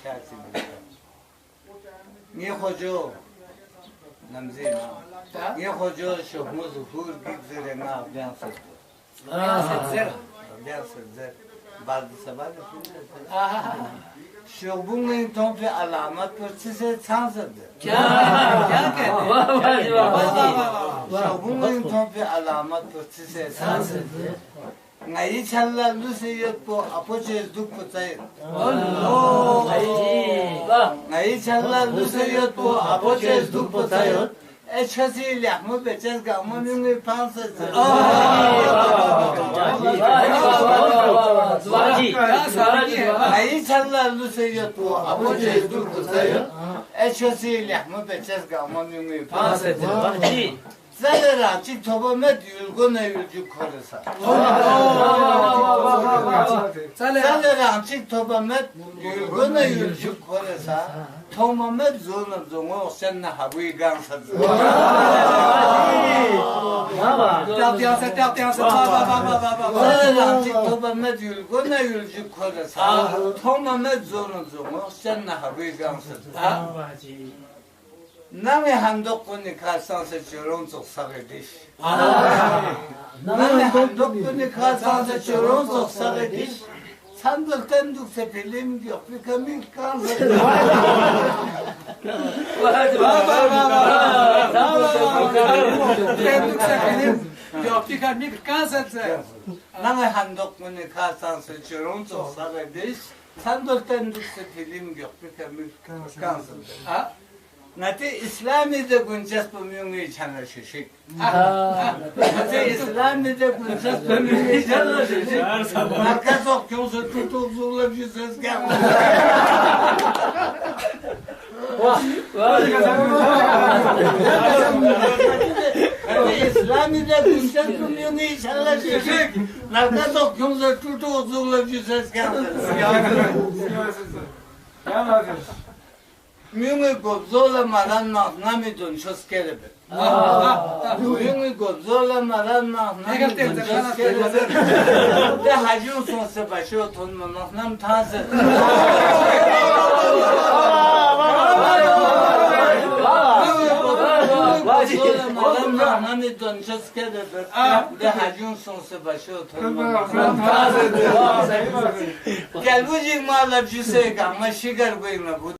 şahsi niye hoca namzina niye hoca şu muzhur gizre na abyansız abyansız bazı sabah şu bunun tompe alamat pırtısı çansıdı şu bunun tompe alamat pırtısı çansıdı ngay challa lusiyot po apoches duk potay ngay challa lusiyot po apoches duk potayot eçhasi lahmu beçes gamonu ne pansız ngay challa lusiyot po apoches duk potayot eçhasi lahmu beçes gamonu ne pansız Zalera tobamet yulgun evcü korasa. Zalera tobamet yulgun evcü korasa. Tomamet zonun zonun sen habuy gansa. Zalera tobamet yulgun evcü korasa. Tomamet zonun zonun sen habuy gansa. Nami handok kuni kalsansa çoron çok sagediş. Nami handok kuni kalsansa çoron çok sagediş. Sandalten dukse film yok bir kamil kalsa. Dukse film yok bir kamil kalsa. Nami handok kuni kalsansa çoron çok sagediş. Sandalten dukse film yok bir kamil kalsa. Nati İslami'de günces bumyungi çana şişik. Nati İslami'de günces bumyungi çana şişik. Marka sok yolsa tutup zorla bir ses gelmez. Nati İslami'de günces bumyungi çana şişik. Marka sok yolsa tutup zorla bir ses gelmez. Müngi gobzola maran mahnami dun şos kelebe. Müngi gobzola maran mahnami dun şos kelebe. De hacun sonse başı otunma mahnam taze. Gobzola maran mahnami dun şos kelebe. De hacun sonse başı otunma mahnam taze. Gel bu cigmalar cüse gamma şigar koyma bu.